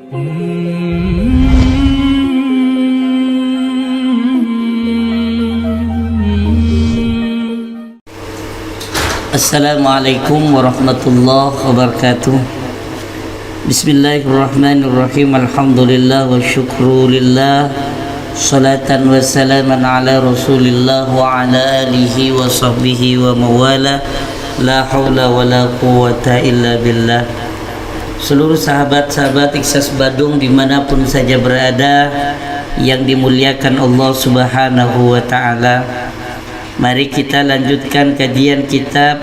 Assalamualaikum warahmatullahi wabarakatuh. Bismillahirrahmanirrahim. Alhamdulillah wa syukru lillah. Salatan wa salaman ala rasulillah wa ala alihi wa sahbihi wa mawala. La hawla wa la quwata illa billah. Seluruh sahabat-sahabat Ikhlas Badung dimanapun saja berada, yang dimuliakan Allah subhanahu wa ta'ala, mari kita lanjutkan kajian kitab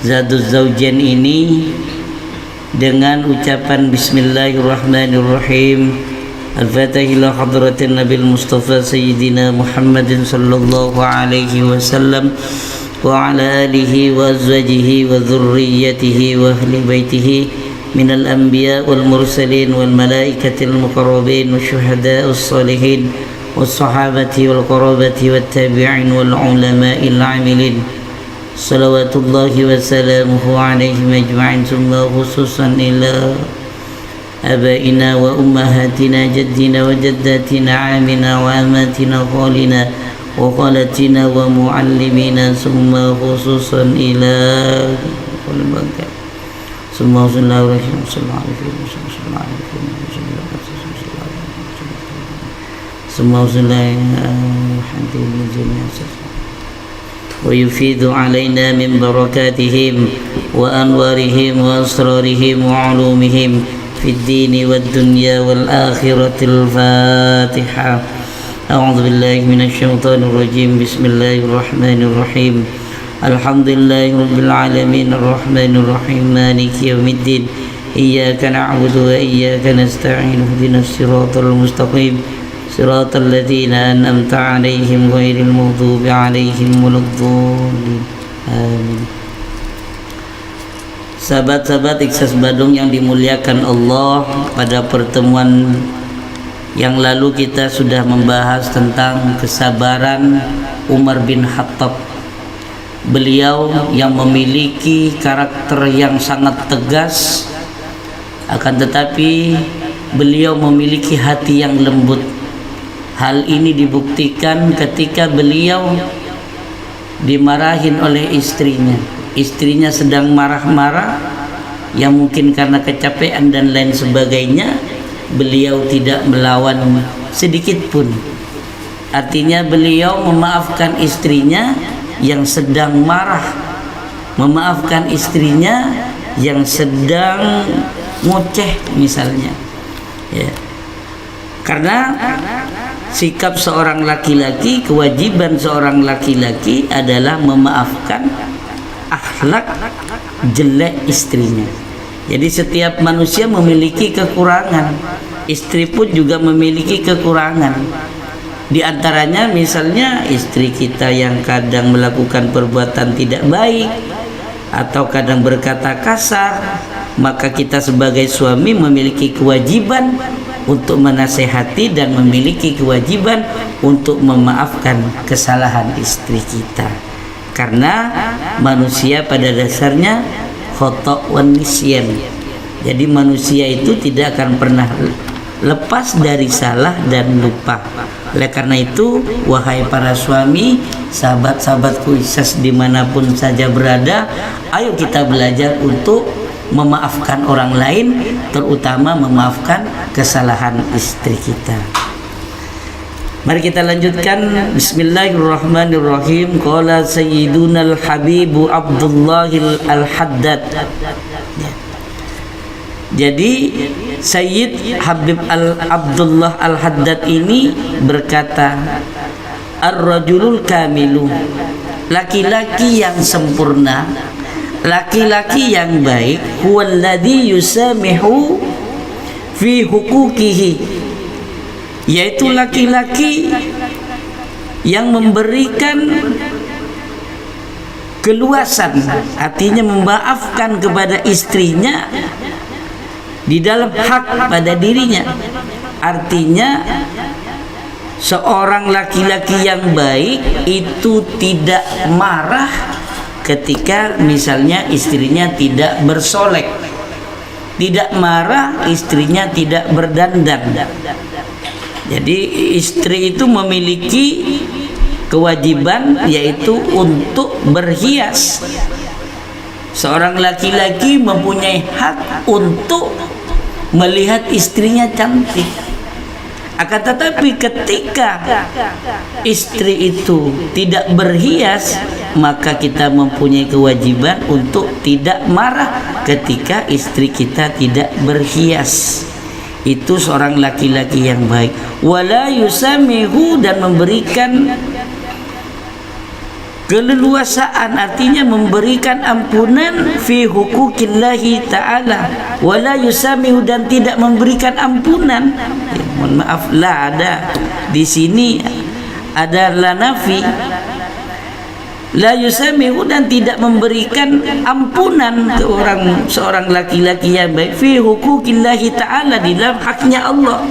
Zaduz Zaujain ini dengan ucapan Bismillahirrahmanirrahim. Al-Fatihah ila hadratin Nabil Mustafa Sayyidina Muhammadin sallallahu alaihi wasallam wa ala alihi wa azwajihi wa dhurriyyatihi wa ahli baitihi minal anbiya wal mursalin wal malaikatil muqarrabin wa syuhada'us salihin والصحابة والقرابة والتابعين والعلماء العاملين صلوات الله وسلامه عليهم أجمعين ثم خصوصا إلى آبائنا وأمهاتنا جدنا وجداتنا عامنا وأماتنا خالنا وخالتنا ومعلمينا ثم خصوصا إلى ثم صلى الله عليه وسلم semua ويفيد علينا من بركاتهم وأنوارهم وأسرارهم وعلومهم في الدين والدنيا والآخرة. الفاتحة. أعوذ بالله من الشيطان الرجيم. بسم الله الرحمن الرحيم. الحمد لله رب العالمين الرحمن الرحيم مالك يوم الدين إياك نعبد وإياك نستعين اهدنا الصراط المستقيم صراط الذين أنعمت عليهم غير المغضوب عليهم ولا الضالين. Amin. Sahabat-sahabat Ikhlas Badung yang dimuliakan Allah, pada pertemuan yang lalu kita sudah membahas tentang kesabaran Umar bin Khattab. Beliau yang memiliki karakter yang sangat tegas, akan tetapi beliau memiliki hati yang lembut. Hal ini dibuktikan ketika beliau dimarahin oleh istrinya. Istrinya sedang marah-marah, yang mungkin karena kecapean dan lain sebagainya. Beliau tidak melawan sedikit pun. Artinya beliau memaafkan istrinya yang sedang marah, memaafkan istrinya yang sedang ngoceh misalnya, ya. Karena sikap seorang laki-laki, kewajiban seorang laki-laki adalah memaafkan akhlak jelek istrinya. Jadi setiap manusia memiliki kekurangan, istri pun juga memiliki kekurangan. Di antaranya misalnya istri kita yang kadang melakukan perbuatan tidak baik atau kadang berkata kasar, maka kita sebagai suami memiliki kewajiban untuk menasehati dan memiliki kewajiban untuk memaafkan kesalahan istri kita. Karena manusia pada dasarnya khata' wan nisyan. Jadi manusia itu tidak akan pernah lepas dari salah dan lupa. Oleh karena itu, wahai para suami, sahabat-sahabatku Ikhlas dimanapun saja berada, ayo kita belajar untuk memaafkan orang lain, terutama memaafkan kesalahan istri kita. Mari kita lanjutkan. Bismillahirrahmanirrahim. Qala Sayyiduna al-Habibu Abdullah al-Haddad. Jadi Sayyid Habib Abdullah al-Haddad ini berkata, Ar-rajulul kamilu, laki-laki yang sempurna, laki-laki yang baik, huwallazi yusamihu fi huquqihi, yaitu laki-laki yang memberikan keluasan, artinya memaafkan kepada istrinya di dalam hak pada dirinya. Artinya seorang laki-laki yang baik itu tidak marah ketika misalnya istrinya tidak bersolek, tidak marah istrinya tidak berdandan. Jadi istri itu memiliki kewajiban yaitu untuk berhias. Seorang laki-laki mempunyai hak untuk melihat istrinya cantik. Akan tetapi ketika istri itu tidak berhias, maka kita mempunyai kewajiban untuk tidak marah ketika istri kita tidak berhias. Itu seorang laki-laki yang baik. Wala yusamihu, dan memberikan keleluasaan, artinya memberikan ampunan fi huquqillahi ta'ala. Wala yusamihu, dan tidak memberikan ampunan. Mohon maaf, la ada di sini ada la nafi. La yusamihu, dan tidak memberikan ampunan ke seorang laki-laki yang baik fi huquqillahi ta'ala, di dalam haknya Allah.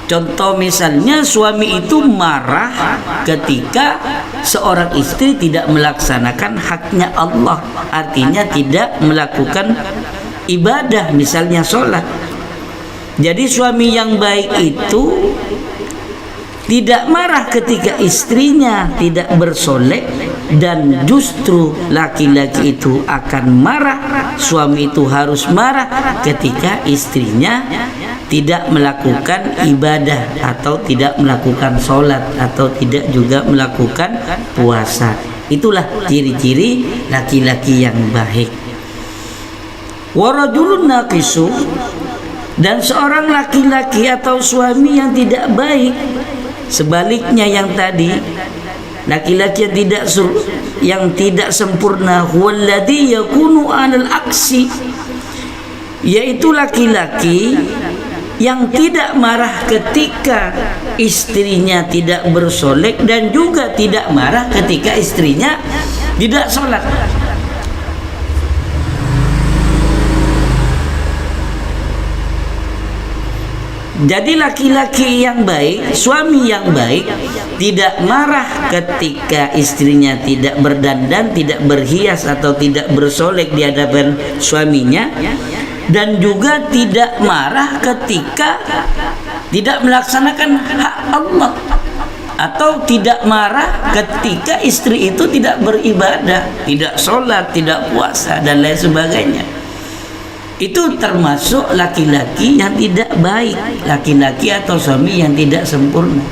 Contoh misalnya suami itu marah ketika seorang istri tidak melaksanakan haknya Allah, artinya tidak melakukan ibadah, misalnya sholat. Jadi suami yang baik itu tidak marah ketika istrinya tidak bersolek, dan justru laki-laki itu akan marah. Suami itu harus marah ketika istrinya tidak melakukan ibadah, atau tidak melakukan sholat, atau tidak juga melakukan puasa. Itulah ciri-ciri laki-laki yang baik. Warajulun naqisu, dan seorang laki-laki atau suami yang tidak baik, sebaliknya yang tadi, laki-laki yang tidak sempurna, huwallazi yakunu 'alal aksi, yaitu laki-laki yang tidak marah ketika istrinya tidak bersolek, dan juga tidak marah ketika istrinya tidak sholat. Jadi laki-laki yang baik, suami yang baik, tidak marah ketika istrinya tidak berdandan, tidak berhias, atau tidak bersolek di hadapan suaminya, dan juga tidak marah ketika tidak melaksanakan hak Allah, atau tidak marah ketika istri itu tidak beribadah, tidak sholat, tidak puasa, dan lain sebagainya. Itu termasuk laki-laki yang tidak baik, laki-laki atau suami yang tidak sempurna.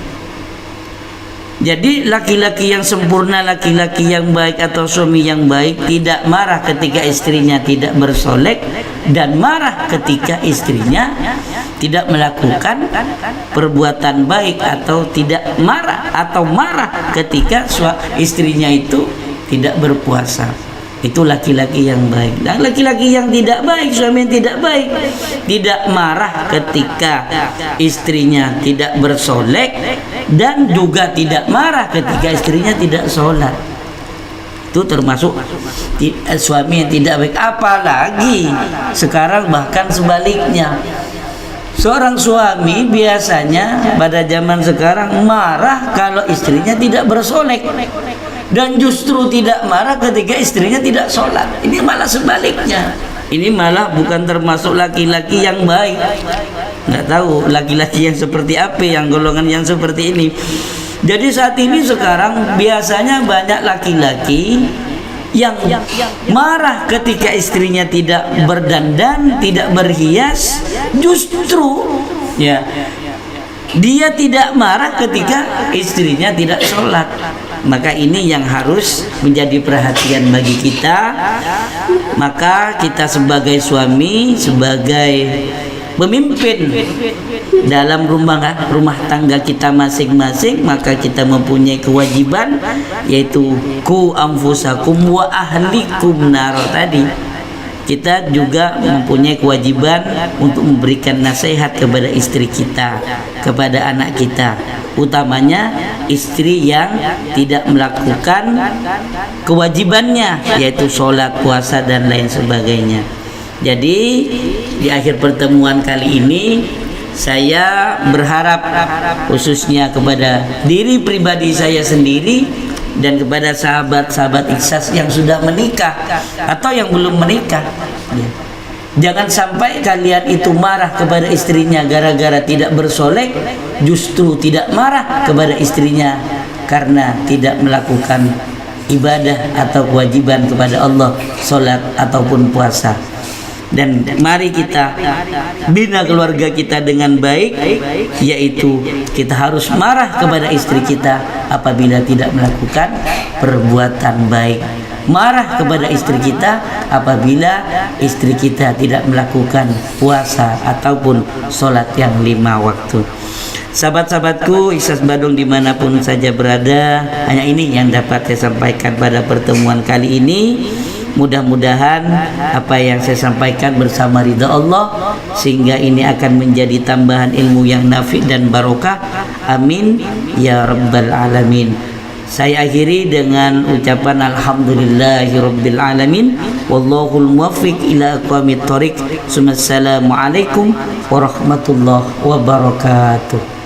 Jadi laki-laki yang sempurna, laki-laki yang baik atau suami yang baik, tidak marah ketika istrinya tidak bersolek, dan marah ketika istrinya tidak melakukan perbuatan baik, atau tidak marah atau marah ketika istrinya itu tidak berpuasa. Itu laki-laki yang baik. Dan laki-laki yang tidak baik, suami yang tidak baik, tidak marah ketika istrinya tidak bersolek, dan juga tidak marah ketika istrinya tidak sholat. Itu termasuk suami yang tidak baik. Apalagi sekarang bahkan sebaliknya, seorang suami biasanya pada zaman sekarang marah kalau istrinya tidak bersolek, dan justru tidak marah ketika istrinya tidak sholat. Ini malah sebaliknya. Ini malah bukan termasuk laki-laki yang baik. Nggak tahu laki-laki yang seperti apa, yang golongan yang seperti ini. Jadi saat ini sekarang biasanya banyak laki-laki yang marah ketika istrinya tidak berdandan, tidak berhias. Justru ya, dia tidak marah ketika istrinya tidak sholat. Maka ini yang harus menjadi perhatian bagi kita. Maka kita sebagai suami, sebagai pemimpin dalam rumah tangga kita masing-masing, maka kita mempunyai kewajiban, yaitu ku anfusakum wa ahlikum nar tadi. Kita juga mempunyai kewajiban untuk memberikan nasihat kepada istri kita, kepada anak kita, utamanya istri yang tidak melakukan kewajibannya, yaitu sholat, puasa, dan lain sebagainya. Jadi di akhir pertemuan kali ini, saya berharap khususnya kepada diri pribadi saya sendiri dan kepada sahabat-sahabat Ikhlas yang sudah menikah atau yang belum menikah, Jangan sampai kalian itu marah kepada istrinya gara-gara tidak bersolek, justru tidak marah kepada istrinya karena tidak melakukan ibadah atau kewajiban kepada Allah, solat ataupun puasa. Dan mari kita bina keluarga kita dengan baik, yaitu kita harus marah kepada istri kita apabila tidak melakukan perbuatan baik, marah kepada istri kita apabila istri kita tidak melakukan puasa ataupun sholat yang 5 waktu. Sahabat-sahabatku, Ikhlas Badung dimanapun saja berada, hanya ini yang dapat saya sampaikan pada pertemuan kali ini. Mudah-mudahan apa yang saya sampaikan bersama ridha Allah, sehingga ini akan menjadi tambahan ilmu yang nafi dan barokah. Amin ya rabbal alamin. Saya akhiri dengan ucapan alhamdulillahirabbil alamin, wallahul muwaffiq ila aqwamit thoriq. Assalamualaikum warahmatullahi wabarakatuh.